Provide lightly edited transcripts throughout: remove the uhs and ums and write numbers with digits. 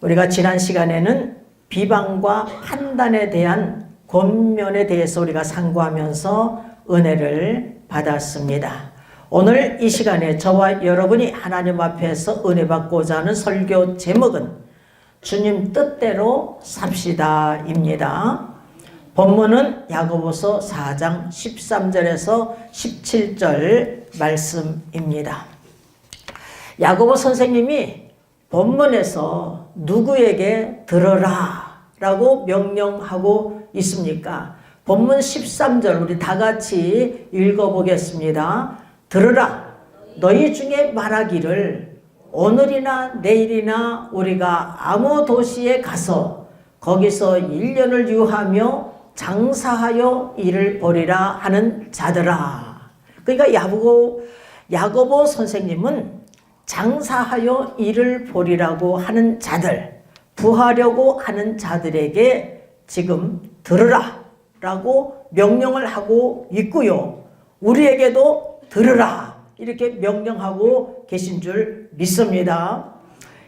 우리가 지난 시간에는 비방과 판단에 대한 권면에 대해서 우리가 상고하면서 은혜를 받았습니다. 오늘 이 시간에 저와 여러분이 하나님 앞에서 은혜 받고자 하는 설교 제목은 주님 뜻대로 삽시다 입니다. 본문은 야고보서 4장 13절에서 17절 말씀입니다. 야고보 선생님이 본문에서 누구에게 들어라 라고 명령하고 있습니까? 본문 13절 우리 다 같이 읽어보겠습니다. 들으라, 너희 중에 말하기를 오늘이나 내일이나 우리가 아무 도시에 가서 거기서 1년을 유하며 장사하여 일을 벌이라 하는 자들아. 그러니까 야고보 선생님은 장사하여 일을 벌이라고 하는 자들, 부하려고 하는 자들에게 지금 들으라 라고 명령을 하고 있고요. 우리에게도 들으라 이렇게 명령하고 계신 줄 믿습니다.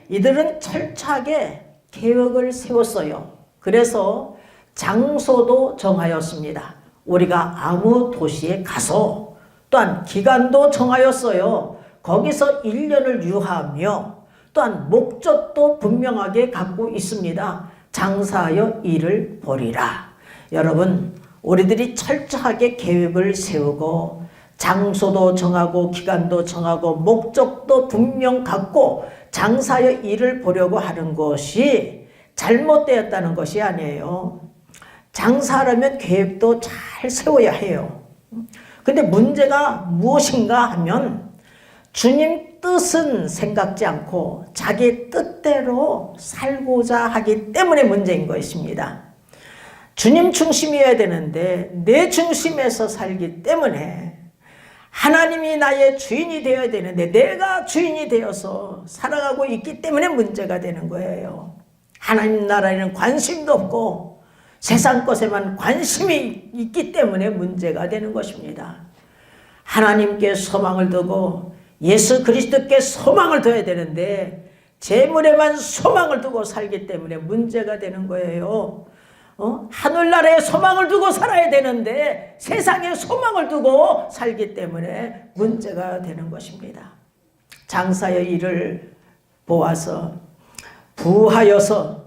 이들은 철저하게 계획을 세웠어요. 그래서 장소도 정하였습니다. 우리가 아무 도시에 가서 또한 기간도 정하였어요. 거기서 1년을 유하며 또한 목적도 분명하게 갖고 있습니다. 장사하여 일을 벌이라. 여러분, 우리들이 철저하게 계획을 세우고 장소도 정하고 기간도 정하고 목적도 분명 갖고 장사하여 일을 보려고 하는 것이 잘못되었다는 것이 아니에요. 장사하려면 계획도 잘 세워야 해요. 근데 문제가 무엇인가 하면 주님 뜻은 생각지 않고 자기 뜻대로 살고자 하기 때문에 문제인 것입니다. 주님 중심이어야 되는데 내 중심에서 살기 때문에 하나님이 나의 주인이 되어야 되는데 내가 주인이 되어서 살아가고 있기 때문에 문제가 되는 거예요. 하나님 나라에는 관심도 없고 세상 것에만 관심이 있기 때문에 문제가 되는 것입니다. 하나님께 소망을 두고 예수 그리스도께 소망을 둬야 되는데 재물에만 소망을 두고 살기 때문에 문제가 되는 거예요. 하늘나라에 소망을 두고 살아야 되는데 세상에 소망을 두고 살기 때문에 문제가 되는 것입니다. 장사의 일을 보아서 부하여서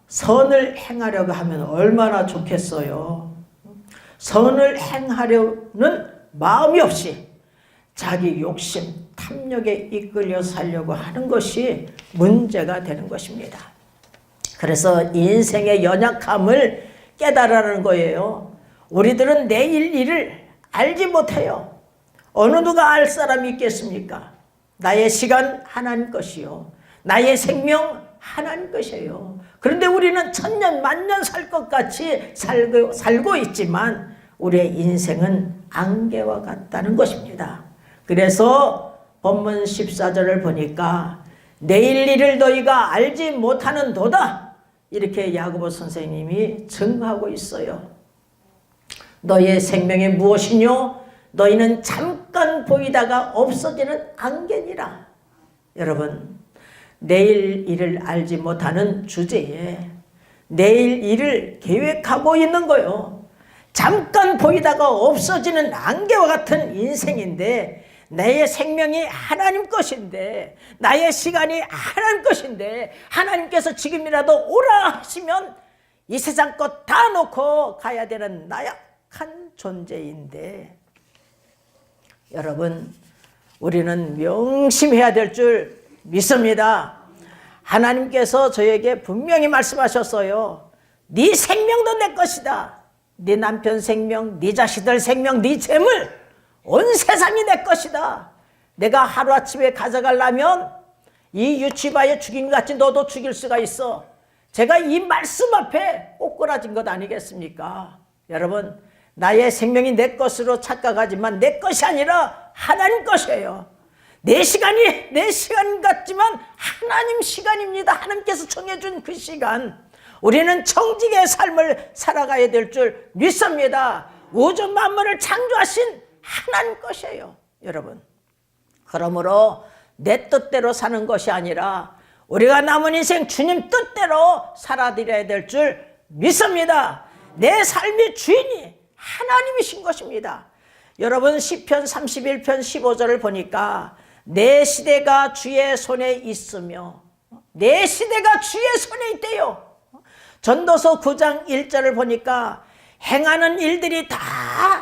선을 행하려고 하면 얼마나 좋겠어요. 선을 행하려는 마음이 없이 자기 욕심, 탐욕에 이끌려 살려고 하는 것이 문제가 되는 것입니다. 그래서 인생의 연약함을 깨달으라는 거예요. 우리들은 내일 일을 알지 못해요. 어느 누가 알 사람이 있겠습니까? 나의 시간 하나님 것이요. 나의 생명 하나님 것이에요. 그런데 우리는 천년 만년 살 것 같이 살고 있지만 우리의 인생은 안개와 같다는 것입니다. 그래서 본문 14절을 보니까 내일 일을 너희가 알지 못하는 도다 이렇게 야고보 선생님이 증하고 있어요. 너희의 생명이 무엇이뇨? 너희는 잠깐 보이다가 없어지는 안개니라. 여러분, 내일 일을 알지 못하는 주제에 내일 일을 계획하고 있는 거요. 잠깐 보이다가 없어지는 안개와 같은 인생인데 나의 생명이 하나님 것인데 나의 시간이 하나님 것인데 하나님께서 지금이라도 오라 하시면 이 세상 것 다 놓고 가야 되는 나약한 존재인데 여러분, 우리는 명심해야 될 줄 믿습니다. 하나님께서 저에게 분명히 말씀하셨어요. 네 생명도 내 것이다. 네 남편 생명, 네 자식들 생명, 네 재물 온 세상이 내 것이다. 내가 하루아침에 가져가려면 이 유치바에 죽인 것 같이 너도 죽일 수가 있어. 제가 이 말씀 앞에 꼬꾸라진 것 아니겠습니까? 여러분, 나의 생명이 내 것으로 착각하지만 내 것이 아니라 하나님 것이에요. 내 시간이 내 시간 같지만 하나님 시간입니다. 하나님께서 정해준 그 시간. 우리는 청지기의 삶을 살아가야 될 줄 믿습니다. 우주 만물을 창조하신 하나님 것이에요, 여러분. 그러므로 내 뜻대로 사는 것이 아니라 우리가 남은 인생 주님 뜻대로 살아드려야 될 줄 믿습니다. 내 삶의 주인이 하나님이신 것입니다. 여러분 시편 31편 15절을 보니까 내 시대가 주의 손에 있으며, 내 시대가 주의 손에 있대요. 전도서 9장 1절을 보니까 행하는 일들이 다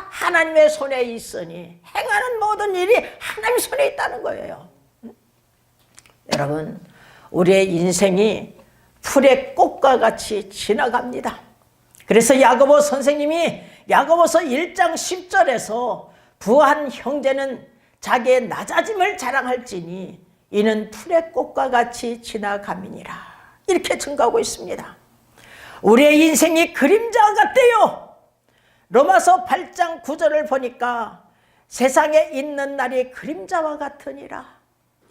하나님의 손에 있으니, 행하는 모든 일이 하나님 손에 있다는 거예요. 여러분, 우리의 인생이 풀의 꽃과 같이 지나갑니다. 그래서 야고보 선생님이 야고보서 1장 10절에서 부한 형제는 자기의 낮아짐을 자랑할지니 이는 풀의 꽃과 같이 지나감이니라, 이렇게 증거하고 있습니다. 우리의 인생이 그림자 같대요. 로마서 8장 9절을 보니까 세상에 있는 날이 그림자와 같으니라.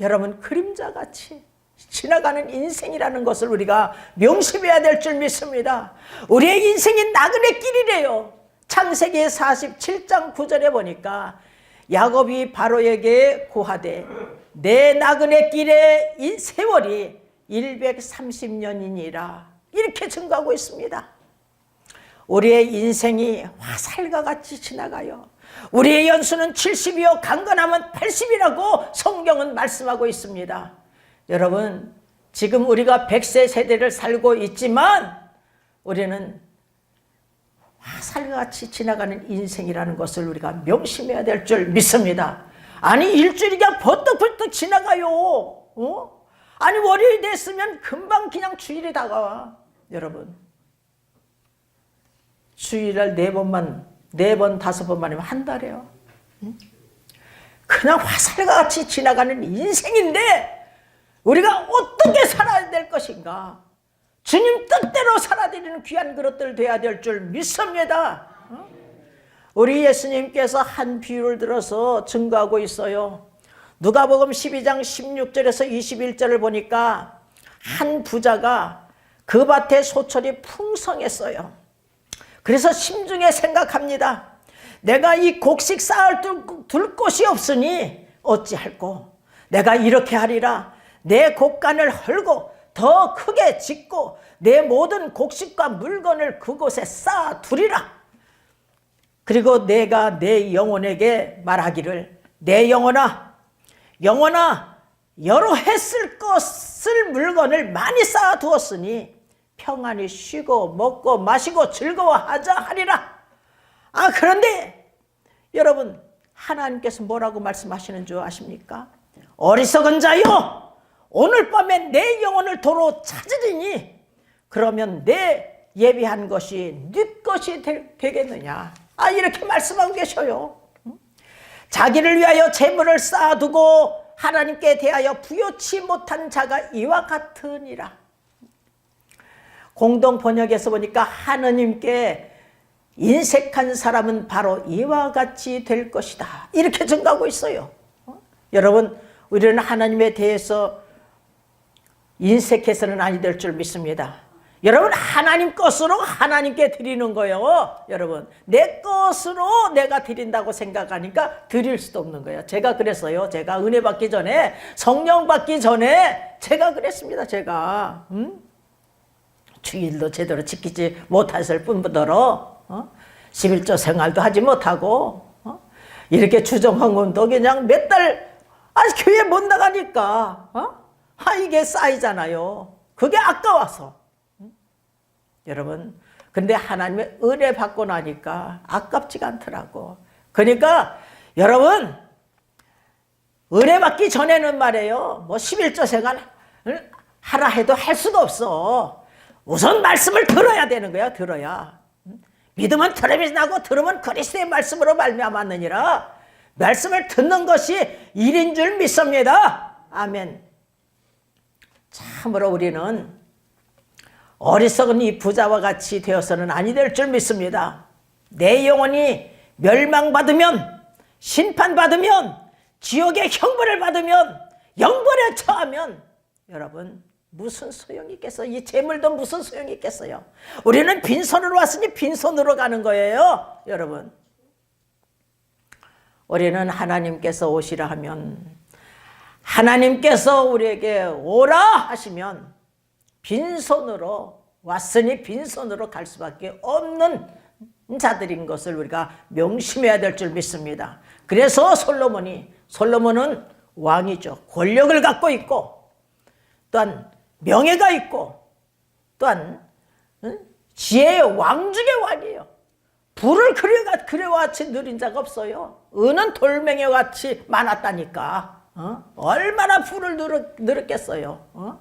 여러분, 그림자같이 지나가는 인생이라는 것을 우리가 명심해야 될 줄 믿습니다. 우리의 인생이 나그네 길이래요. 창세기 47장 9절에 보니까 야곱이 바로에게 고하되 내 나그네 길의 세월이 130년이니라, 이렇게 증거하고 있습니다. 우리의 인생이 화살과 같이 지나가요. 우리의 연수는 70이요 강건하면 80이라고 성경은 말씀하고 있습니다. 여러분, 지금 우리가 100세 세대를 살고 있지만 우리는 화살같이 지나가는 인생이라는 것을 우리가 명심해야 될 줄 믿습니다. 아니, 일주일이 그냥 버떡버떡 지나가요. 아니, 월요일 됐으면 금방 그냥 주일이 다가와. 여러분, 주일날 4번, 5번만 하면 한 달이에요. 그냥 화살같이 지나가는 인생인데 우리가 어떻게 살아야 될 것인가? 주님 뜻대로 살아드리는 귀한 그릇들 돼야 될 줄 믿습니다. 우리 예수님께서 한 비유를 들어서 증거하고 있어요. 누가복음 12장 16절에서 21절을 보니까 한 부자가 그 밭에 소철이 풍성했어요. 그래서 심중에 생각합니다. 내가 이 곡식 쌓아둘 곳이 없으니 어찌할꼬? 내가 이렇게 하리라. 내 곡간을 헐고 더 크게 짓고 내 모든 곡식과 물건을 그곳에 쌓아두리라. 그리고 내가 내 영혼에게 말하기를 내 영혼아 여러 해 쓸 것을 물건을 많이 쌓아두었으니 평안히 쉬고 먹고 마시고 즐거워하자 하리라. 그런데 여러분, 하나님께서 뭐라고 말씀하시는 줄 아십니까? 어리석은 자요, 오늘 밤에 내 영혼을 도로 찾으리니 그러면 내 예비한 것이 네 것이 되겠느냐. 이렇게 말씀하고 계셔요. 자기를 위하여 재물을 쌓아두고 하나님께 대하여 부요치 못한 자가 이와 같으니라. 공동 번역에서 보니까 하느님께 인색한 사람은 바로 이와 같이 될 것이다, 이렇게 증거하고 있어요. 여러분, 우리는 하나님에 대해서 인색해서는 아니 될 줄 믿습니다. 여러분, 하나님 것으로 하나님께 드리는 거예요. 여러분, 내 것으로 내가 드린다고 생각하니까 드릴 수도 없는 거예요. 제가 그랬어요. 제가 은혜 받기 전에, 성령 받기 전에 제가 그랬습니다. 제가 주일도 제대로 지키지 못했을 뿐더러 11조 생활도 하지 못하고 이렇게 주정헌금도 그냥 몇 달 교회 못 나가니까 이게 쌓이잖아요. 그게 아까워서. 여러분, 근데 하나님의 은혜 받고 나니까 아깝지가 않더라고. 그러니까 여러분, 은혜 받기 전에는 말이에요, 뭐 11조 생활 하라 해도 할 수가 없어. 우선 말씀을 들어야 되는 거야. 들어야. 믿으면 들음이 나고 들으면 그리스도의 말씀으로 말미암았느니라. 말씀을 듣는 것이 일인 줄 믿습니다. 아멘. 참으로 우리는 어리석은 이 부자와 같이 되어서는 아니 될 줄 믿습니다. 내 영혼이 멸망받으면, 심판받으면, 지옥의 형벌을 받으면, 영벌에 처하면 여러분 무슨 소용이 있겠어요? 이 재물도 무슨 소용이 있겠어요? 우리는 빈손으로 왔으니 빈손으로 가는 거예요. 여러분, 우리는 하나님께서 오시라 하면 하나님께서 우리에게 오라 하시면 빈손으로 왔으니 빈손으로 갈 수밖에 없는 자들인 것을 우리가 명심해야 될 줄 믿습니다. 그래서 솔로몬은 왕이죠. 권력을 갖고 있고 또한 명예가 있고 또한 지혜의 왕 중의 왕이에요. 불을 그래와 같이 누린 자가 없어요. 은은 돌멩이와 같이 많았다니까. 얼마나 불을 누렸겠어요.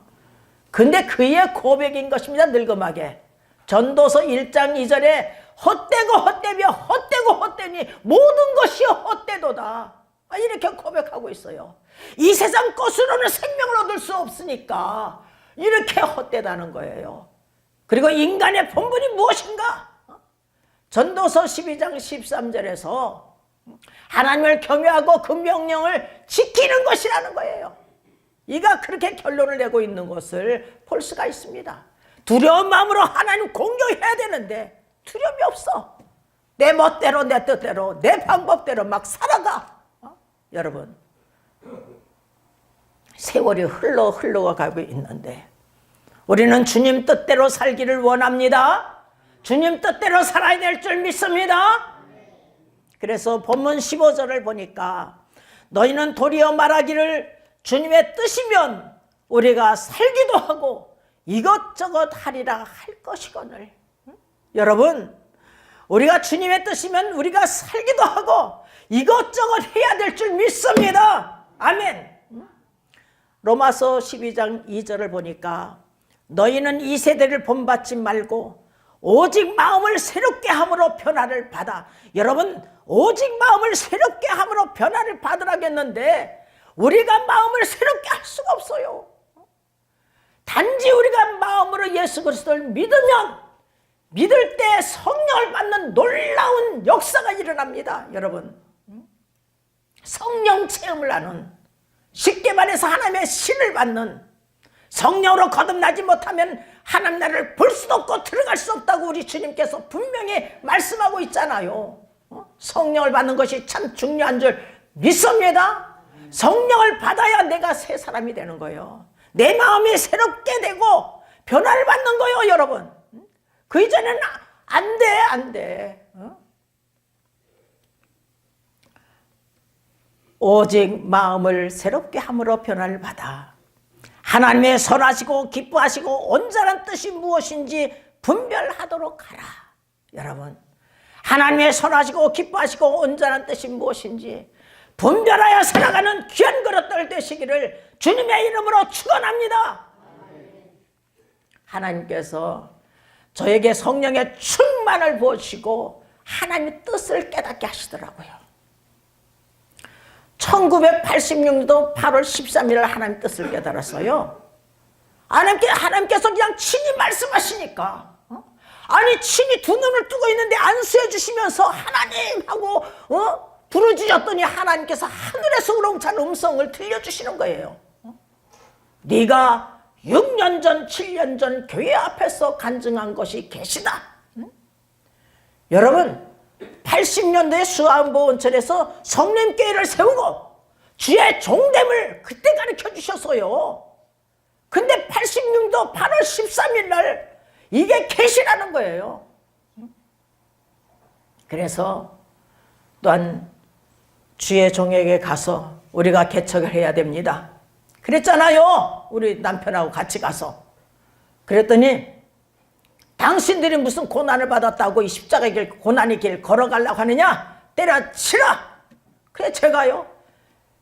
근데 그의 고백인 것입니다. 늙음하게. 전도서 1장 2절에 헛되고 헛되며 헛되고 헛되니 모든 것이 헛되도다. 이렇게 고백하고 있어요. 이 세상 것으로는 생명을 얻을 수 없으니까 이렇게 헛되다는 거예요. 그리고 인간의 본분이 무엇인가? 전도서 12장 13절에서 하나님을 경외하고 그 명령을 지키는 것이라는 거예요. 이가 그렇게 결론을 내고 있는 것을 볼 수가 있습니다. 두려운 마음으로 하나님 공경해야 되는데 두려움이 없어. 내 멋대로 내 뜻대로 내 방법대로 막 살아가. 여러분, 세월이 흘러가고 있는데 우리는 주님 뜻대로 살기를 원합니다. 주님 뜻대로 살아야 될 줄 믿습니다. 그래서 본문 15절을 보니까 너희는 도리어 말하기를 주님의 뜻이면 우리가 살기도 하고 이것저것 하리라 할 것이거늘. 여러분, 우리가 주님의 뜻이면 우리가 살기도 하고 이것저것 해야 될 줄 믿습니다. 아멘. 로마서 12장 2절을 보니까 너희는 이 세대를 본받지 말고 오직 마음을 새롭게 함으로 변화를 받아. 여러분, 오직 마음을 새롭게 함으로 변화를 받으라겠는데 우리가 마음을 새롭게 할 수가 없어요. 단지 우리가 마음으로 예수 그리스도를 믿을 때 성령을 받는 놀라운 역사가 일어납니다. 여러분, 성령 체험을 하는, 쉽게 말해서 하나님의 신을 받는, 성령으로 거듭나지 못하면 하나님 나라를 볼 수도 없고 들어갈 수 없다고 우리 주님께서 분명히 말씀하고 있잖아요. 성령을 받는 것이 참 중요한 줄 믿습니다. 성령을 받아야 내가 새 사람이 되는 거예요. 내 마음이 새롭게 되고 변화를 받는 거예요, 여러분. 그 이전에는 안 돼. 오직 마음을 새롭게 함으로 변화를 받아 하나님의 선하시고 기뻐하시고 온전한 뜻이 무엇인지 분별하도록 하라. 여러분, 하나님의 선하시고 기뻐하시고 온전한 뜻이 무엇인지 분별하여 살아가는 귀한 그릇들 되시기를 주님의 이름으로 축원합니다. 하나님께서 저에게 성령의 충만을 부으시고 하나님의 뜻을 깨닫게 하시더라고요. 1986년도 8월 13일 하나님 뜻을 깨달았어요. 하나님께서 그냥 친히 말씀하시니까, 아니 친히 두 눈을 뜨고 있는데 안수해 주시면서 하나님 하고 부르짖었더니 하나님께서 하늘에서 우렁찬 음성을 들려주시는 거예요. 네가 6년 전 7년 전 교회 앞에서 간증한 것이 계시다. 여러분, 80년대에 수안보원천에서 성림교회를 세우고 주의 종됨을 그때 가르쳐 주셨어요. 근데 86년도 8월 13일 날 이게 계시라는 거예요. 그래서 또한 주의 종에게 가서 우리가 개척을 해야 됩니다. 그랬잖아요. 우리 남편하고 같이 가서. 그랬더니 당신들이 무슨 고난을 받았다고 이 십자가의 길, 고난의 길 걸어가려고 하느냐? 때려치라! 그래 제가요,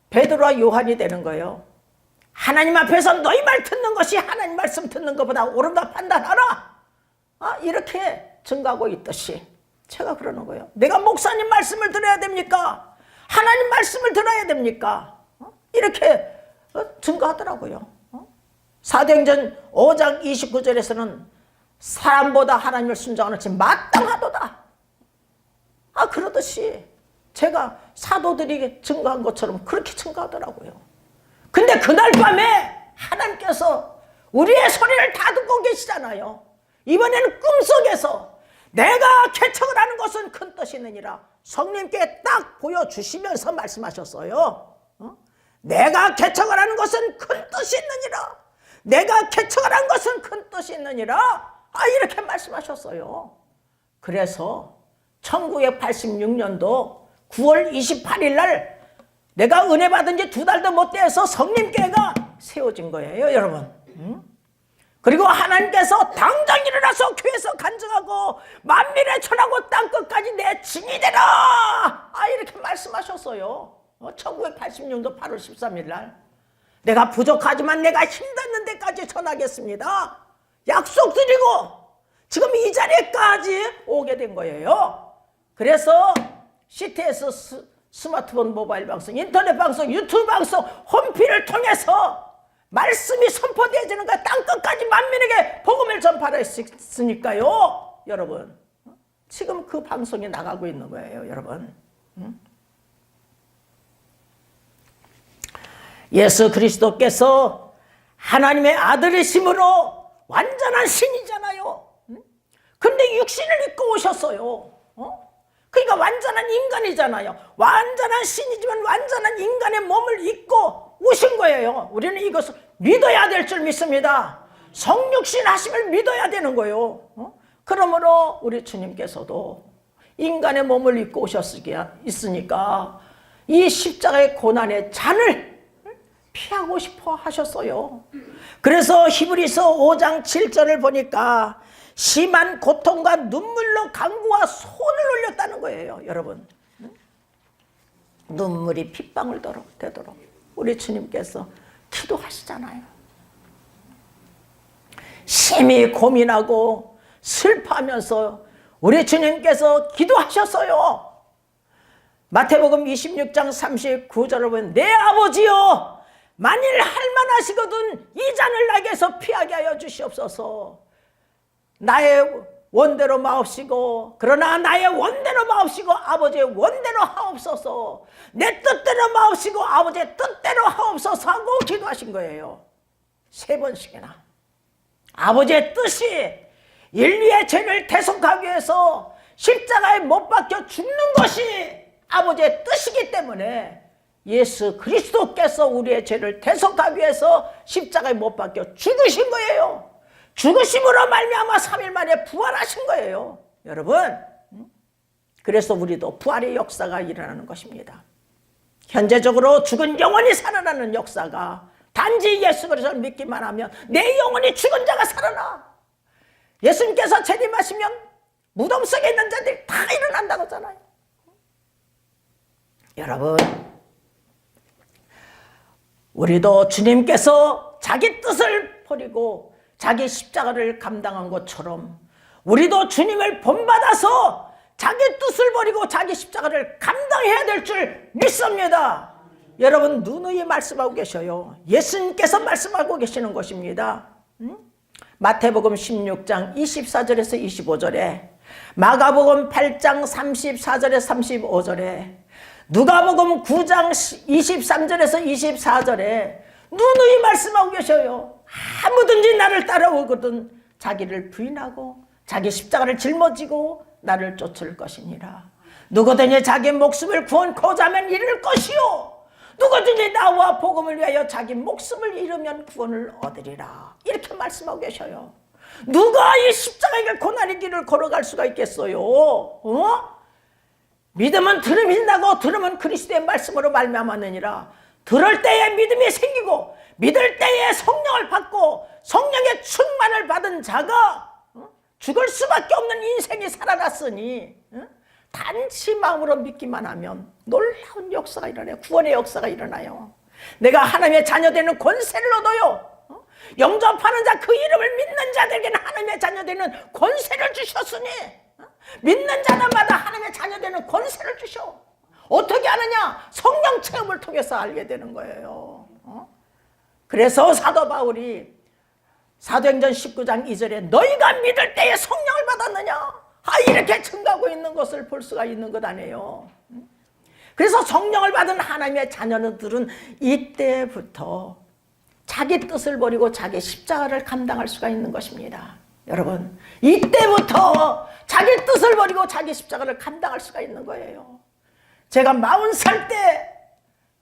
베드로와 요한이 되는 거예요. 하나님 앞에서 너희 말 듣는 것이 하나님 말씀 듣는 것보다 옳은가 판단하라. 이렇게 증거하고 있듯이 제가 그러는 거예요. 내가 목사님 말씀을 들어야 됩니까? 하나님 말씀을 들어야 됩니까? 이렇게 증거하더라고요. 사도행전 5장 29절에서는 사람보다 하나님을 순종하는 것이 마땅하도다. 그러듯이 제가 사도들이 증거한 것처럼 그렇게 증거하더라고요. 근데 그날 밤에 하나님께서 우리의 소리를 다 듣고 계시잖아요. 이번에는 꿈속에서 내가 개척을 하는 것은 큰 뜻이 있느니라 성령께 딱 보여주시면서 말씀하셨어요. 내가 개척을 하는 것은 내가 개척하란 것은 큰 뜻이 있느니라. 이렇게 말씀하셨어요. 그래서 1986년도 9월 28일 날 내가 은혜 받은 지 2달도 못 돼서 성림교회가 세워진 거예요, 여러분. 그리고 하나님께서 당장 일어나서 교회에서 간증하고 만민의 천하고 땅끝까지 내 증이 되라, 이렇게 말씀하셨어요. 1986년도 8월 13일 날 내가 부족하지만 내가 힘닿는 데까지 전하겠습니다, 약속드리고 지금 이 자리에까지 오게 된 거예요. 그래서 CTS 스마트폰 모바일 방송, 인터넷 방송, 유튜브 방송, 홈피를 통해서 말씀이 선포되어지는 거야. 땅끝까지 만민에게 복음을 전파를 했으니까요. 여러분, 지금 그 방송이 나가고 있는 거예요, 여러분. 예수 그리스도께서 하나님의 아들이심으로 완전한 신이잖아요. 근데 육신을 입고 오셨어요. 그러니까 완전한 인간이잖아요. 완전한 신이지만 완전한 인간의 몸을 입고 오신 거예요. 우리는 이것을 믿어야 될 줄 믿습니다. 성육신 하심을 믿어야 되는 거예요. 그러므로 우리 주님께서도 인간의 몸을 입고 오셨으니까 이 십자가의 고난의 잔을 피하고 싶어 하셨어요. 그래서 히브리서 5장 7절을 보니까 심한 고통과 눈물로 간구와 손을 올렸다는 거예요, 여러분. 눈물이 핏방울 되도록 우리 주님께서 기도하시잖아요. 심히 고민하고 슬퍼하면서 우리 주님께서 기도하셨어요. 마태복음 26장 39절을 보면 내 아버지여, 만일 할만하시거든 이 잔을 나에게서 피하게 하여 주시옵소서. 나의 원대로 마옵시고, 그러나 나의 원대로 마옵시고 아버지의 원대로 하옵소서. 내 뜻대로 마옵시고 아버지의 뜻대로 하옵소서 하고 기도하신 거예요. 3번씩이나. 아버지의 뜻이 인류의 죄를 대속하기 위해서 십자가에 못 박혀 죽는 것이 아버지의 뜻이기 때문에 예수 그리스도께서 우리의 죄를 대속하기 위해서 십자가에 못 박혀 죽으신 거예요. 죽으심으로 말미암아 3일 만에 부활하신 거예요, 여러분. 그래서 우리도 부활의 역사가 일어나는 것입니다. 현재적으로 죽은 영혼이 살아나는 역사가 단지 예수 그리스도를 믿기만 하면 내 영혼이 죽은 자가 살아나. 예수님께서 재림하시면 무덤 속에 있는 자들이 다 일어난다고 하잖아요. 여러분, 우리도 주님께서 자기 뜻을 버리고 자기 십자가를 감당한 것처럼 우리도 주님을 본받아서 자기 뜻을 버리고 자기 십자가를 감당해야 될 줄 믿습니다. 여러분, 누누이 말씀하고 계셔요. 예수님께서 말씀하고 계시는 것입니다. 마태복음 16장 24절에서 25절에, 마가복음 8장 34절에서 35절에, 누가복음 9장 23절에서 24절에 누누이 말씀하고 계셔요. 아무든지 나를 따라오거든 자기를 부인하고 자기 십자가를 짊어지고 나를 쫓을 것이니라. 누구든지 자기 목숨을 구원코자 하면 잃을 것이요, 누구든지 나와 복음을 위하여 자기 목숨을 잃으면 구원을 얻으리라. 이렇게 말씀하고 계셔요. 누가 이 십자가의 고난의 길을 걸어갈 수가 있겠어요? 믿음은 들음이다고, 들으면 그리스도의 말씀으로 말미암았느니라. 들을 때에 믿음이 생기고 믿을 때에 성령을 받고 성령의 충만을 받은 자가 죽을 수밖에 없는 인생이 살아났으니 단지 마음으로 믿기만 하면 놀라운 역사가 일어나요. 구원의 역사가 일어나요. 내가 하나님의 자녀되는 권세를 얻어요. 영접하는 자, 그 이름을 믿는 자들에게는 하나님의 자녀되는 권세를 주셨으니 믿는 자들마다 하나님의 자녀되는 권세를 주셔. 어떻게 하느냐? 성령 체험을 통해서 알게 되는 거예요. 그래서 사도 바울이 사도행전 19장 2절에 너희가 믿을 때에 성령을 받았느냐? 이렇게 증가하고 있는 것을 볼 수가 있는 것 아니에요. 그래서 성령을 받은 하나님의 자녀들은 이때부터 자기 뜻을 버리고 자기 십자가를 감당할 수가 있는 것입니다. 여러분, 이때부터 자기 뜻을 버리고 자기 십자가를 감당할 수가 있는 거예요. 제가 40살 때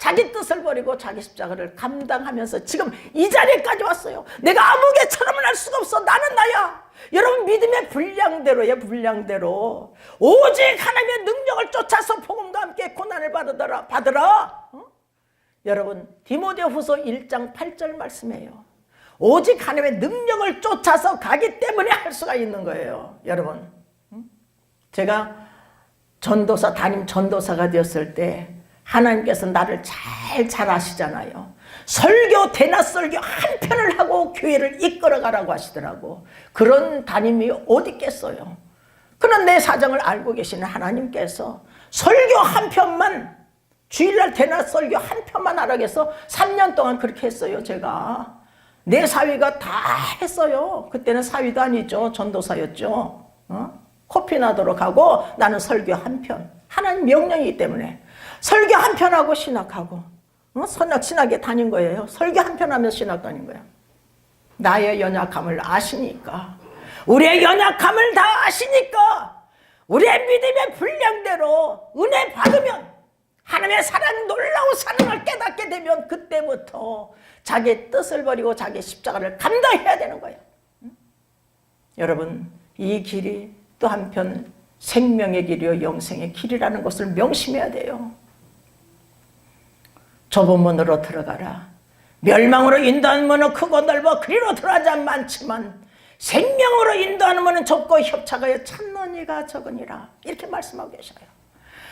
자기 뜻을 버리고 자기 십자가를 감당하면서 지금 이 자리까지 왔어요. 내가 아무개처럼은 할 수가 없어. 나는 나야. 여러분 믿음의 분량대로예요. 분량대로. 오직 하나님의 능력을 쫓아서 복음과 함께 고난을 받으라. 여러분 디모데후서 1장 8절 말씀이에요. 오직 하나님의 능력을 쫓아서 가기 때문에 할 수가 있는 거예요. 여러분 제가 담임 전도사가 되었을 때 하나님께서 나를 잘 아시잖아요. 설교 대낮 설교 한 편을 하고 교회를 이끌어가라고 하시더라고. 그런 담임이 어디 있겠어요. 그런 내 사정을 알고 계시는 하나님께서 설교 한 편만 주일날 대낮 설교 한 편만 하라고 해서 3년 동안 그렇게 했어요. 제가 내 사위가 다 했어요. 그때는 사위도 아니죠. 전도사였죠. 코피 나도록 하고 나는 설교 한 편. 하나님 명령이기 때문에 설교 한 편 하고 신학하고 신학에 다닌 거예요. 설교 한 편 하면서 신학 다닌 거예요. 나의 연약함을 아시니까, 우리의 연약함을 다 아시니까 우리의 믿음의 분량대로 은혜 받으면 하나님의 사랑, 놀라운 사랑을 깨닫게 되면 그때부터 자기 뜻을 버리고 자기 십자가를 감당해야 되는 거예요. 여러분 이 길이 또 한편 생명의 길이요 영생의 길이라는 것을 명심해야 돼요. 좁은 문으로 들어가라. 멸망으로 인도하는 문은 크고 넓어 그리로 들어가지 많지만 생명으로 인도하는 문은 좁고 협착하여 찾는 이가 적으니라. 이렇게 말씀하고 계셔요.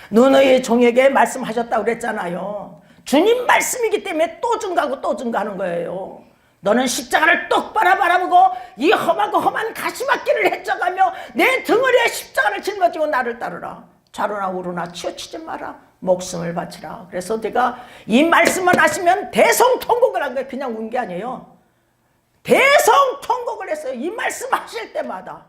누누이 종에게 말씀하셨다고 그랬잖아요. 주님 말씀이기 때문에 또 증가하고 또 증가하는 거예요. 너는 십자가를 똑바로 바라보고 이 험하고 험한 가시밭길을 헤쳐가며 내 등허리에 십자가를 짊어지고 나를 따르라. 좌로나 우로나 치우치지 마라. 목숨을 바치라. 그래서 제가 이 말씀만 하시면 대성통곡을 한 거예요. 그냥 운 게 아니에요. 대성통곡을 했어요. 이 말씀 하실 때마다.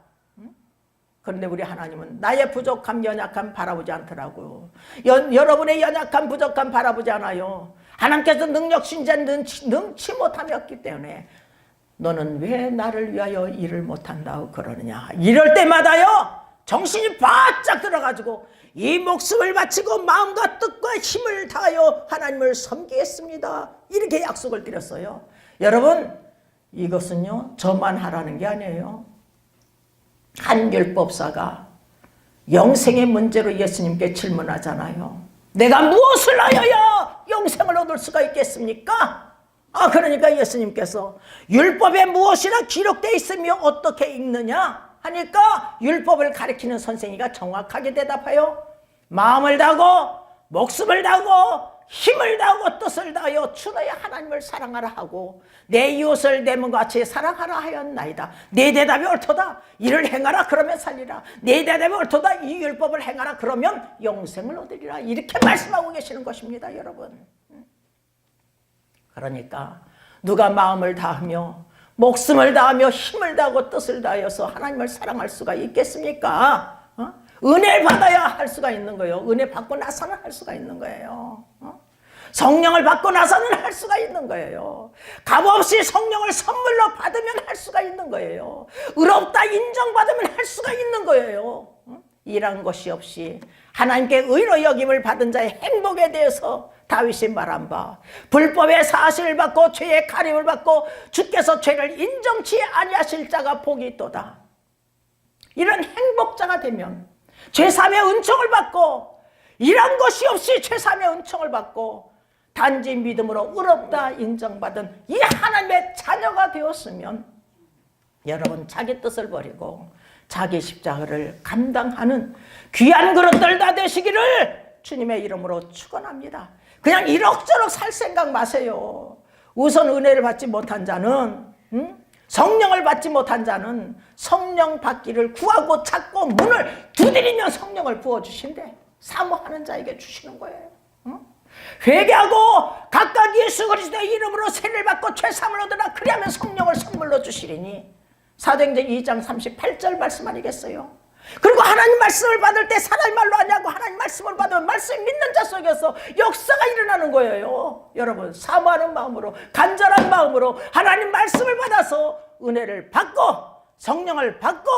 그런데 우리 하나님은 나의 부족함, 연약함 바라보지 않더라고요. 여러분의 연약함, 부족함 바라보지 않아요. 하나님께서 능력 신자 능치 못함이었기 때문에 너는 왜 나를 위하여 일을 못한다고 그러느냐. 이럴 때마다요 정신이 바짝 들어가지고 이 목숨을 바치고 마음과 뜻과 힘을 다하여 하나님을 섬기겠습니다. 이렇게 약속을 드렸어요. 여러분 이것은요 저만 하라는 게 아니에요. 한 율법사가 영생의 문제로 예수님께 질문하잖아요. 내가 무엇을 하여야 영생을 얻을 수가 있겠습니까? 그러니까 예수님께서 율법에 무엇이나 기록되어 있으며 어떻게 읽느냐 하니까 율법을 가리키는 선생이가 정확하게 대답해요. 마음을 다하고 목숨을 다하고 힘을 다하고 뜻을 다하여 주 너의 하나님을 사랑하라 하고 내 이웃을 내 몸과 같이 사랑하라 하였나이다. 내 대답이 옳도다. 이를 행하라 그러면 살리라. 내 대답이 옳도다. 이 율법을 행하라 그러면 영생을 얻으리라. 이렇게 말씀하고 계시는 것입니다. 여러분. 그러니까 누가 마음을 다하며 목숨을 다하며 힘을 다하고 뜻을 다하여서 하나님을 사랑할 수가 있겠습니까? 은혜를 받아야 할 수가 있는 거예요. 은혜 받고 나서는 할 수가 있는 거예요. 성령을 받고 나서는 할 수가 있는 거예요. 값없이 성령을 선물로 받으면 할 수가 있는 거예요. 의롭다 인정받으면 할 수가 있는 거예요. 이런 것이 없이 하나님께 의로 여김을 받은 자의 행복에 대해서 다윗이 말한 바 불법의 사실을 받고 죄의 가림을 받고 주께서 죄를 인정치 아니하실 자가 복이 있도다. 이런 행복자가 되면 죄사함의 은총을 받고 이런 것이 없이 죄사함의 은총을 받고 단지 믿음으로 의롭다 인정받은 이 하나님의 자녀가 되었으면 여러분 자기 뜻을 버리고 자기 십자가를 감당하는 귀한 그릇들 다 되시기를 주님의 이름으로 축원합니다. 그냥 이럭저럭 살 생각 마세요. 우선 은혜를 받지 못한 자는 성령을 받지 못한 자는 성령 받기를 구하고 찾고 문을 두드리면 성령을 부어주신대. 사모하는 자에게 주시는 거예요. 회개하고 각각 예수 그리스도의 이름으로 세례를 받고 죄사함을 얻으라. 그리하면 성령을 선물로 주시리니 사도행전 2장 38절 말씀 아니겠어요? 그리고 하나님 말씀을 받을 때 사람의 말로 하냐고 하나님 말씀을 받으면 말씀 믿는 자 속에서 역사가 일어나는 거예요. 여러분 사모하는 마음으로 간절한 마음으로 하나님 말씀을 받아서 은혜를 받고 성령을 받고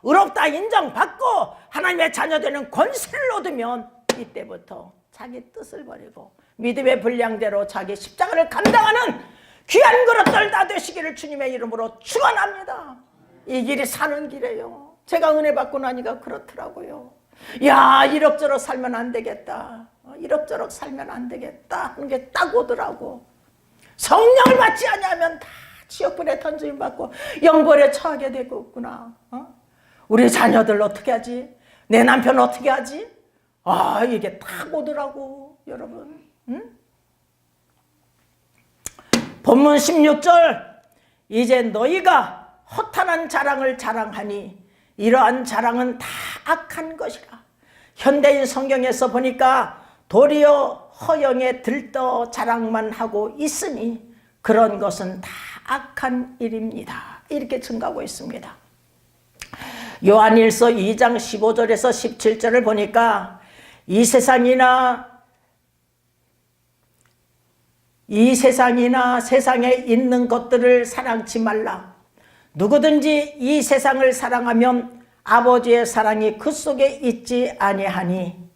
의롭다 인정받고 하나님의 자녀 되는 권세를 얻으면 이때부터 자기 뜻을 버리고 믿음의 분량대로 자기 십자가를 감당하는 귀한 그릇들 다 되시기를 주님의 이름으로 축원합니다. 이 길이 사는 길이에요. 제가 은혜 받고 나니까 그렇더라고요. 야, 이럭저럭 살면 안 되겠다. 이럭저럭 살면 안 되겠다 하는 게 딱 오더라고. 성령을 받지 않으면 다 지옥불에 던짐 받고 영벌에 처하게 되겠구나. 우리 자녀들 어떻게 하지? 내 남편 어떻게 하지? 이게 딱 오더라고, 여러분. 본문 16절, 이제 너희가 허탄한 자랑을 자랑하니 이러한 자랑은 다 악한 것이라. 현대인 성경에서 보니까 도리어 허영에 들떠 자랑만 하고 있으니 그런 것은 다 악한 일입니다. 이렇게 증가하고 있습니다. 요한일서 2장 15절에서 17절을 보니까 이 세상이나 세상에 있는 것들을 사랑치 말라. 누구든지 이 세상을 사랑하면 아버지의 사랑이 그 속에 있지 아니하니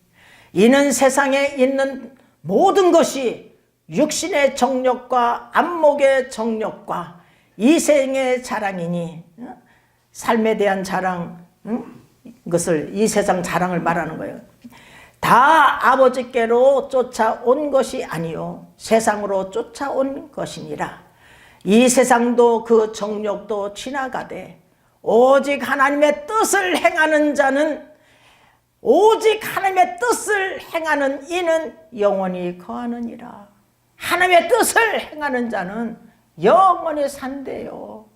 이는 세상에 있는 모든 것이 육신의 정욕과 안목의 정욕과 이생의 자랑이니, 삶에 대한 자랑, 그것을 이 세상 자랑을 말하는 거예요. 다 아버지께로 쫓아온 것이 아니요 세상으로 쫓아온 것이니라. 이 세상도 그 정욕도 지나가되 오직 하나님의 뜻을 행하는 자는, 오직 하나님의 뜻을 행하는 이는 영원히 거하느니라. 하나님의 뜻을 행하는 자는 영원히 산대요.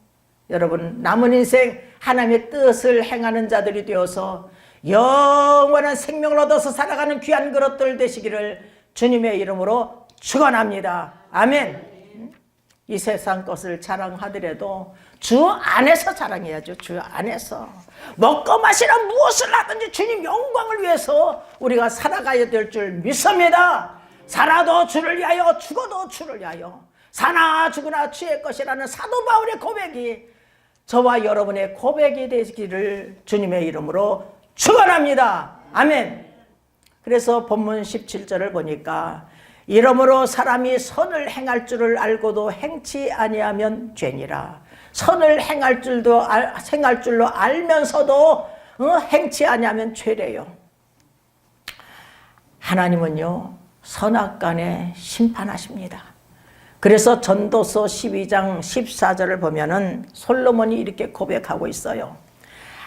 여러분, 남은 인생 하나님의 뜻을 행하는 자들이 되어서 영원한 생명을 얻어서 살아가는 귀한 그릇들 되시기를 주님의 이름으로 축원합니다. 아멘. 이 세상 것을 자랑하더라도 주 안에서 자랑해야죠. 주 안에서 먹고 마시라 무엇을 하든지 주님 영광을 위해서 우리가 살아가야 될 줄 믿습니다. 살아도 주를 위하여 죽어도 주를 위하여 사나 죽으나 주의 것이라는 사도 바울의 고백이 저와 여러분의 고백이 되기를 주님의 이름으로 축원합니다. 아멘. 그래서 본문 17절을 보니까 이러므로 사람이 선을 행할 줄을 알고도 행치 아니하면 죄니라. 선을 행할 줄로 알면서도 행치 아니하면 죄래요. 하나님은요 선악간에 심판하십니다. 그래서 전도서 12장 14절을 보면은 솔로몬이 이렇게 고백하고 있어요.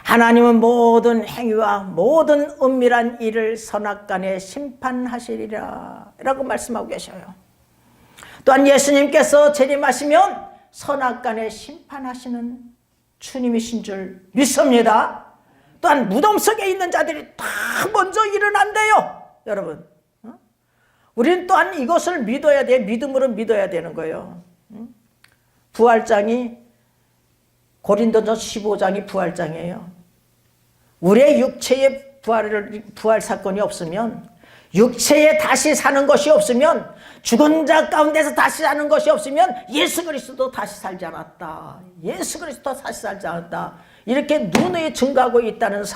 하나님은 모든 행위와 모든 은밀한 일을 선악간에 심판하시리라 라고 말씀하고 계셔요. 또한 예수님께서 재림하시면 선악간에 심판하시는 주님이신 줄 믿습니다. 또한 무덤 속에 있는 자들이 다 먼저 일어난대요. 여러분, 우리는 또한 이것을 믿어야 돼. 믿음으로 믿어야 되는 거예요. 부활장이 고린도전서 15장이 부활장이에요. 우리의 육체의 부활 사건이 없으면, 육체에 다시 사는 것이 없으면, 죽은 자 가운데서 다시 사는 것이 없으면 예수 그리스도 다시 살지 않았다. 예수 그리스도 다시 살지 않았다. 이렇게 누누이 증가하고 있다는 사실.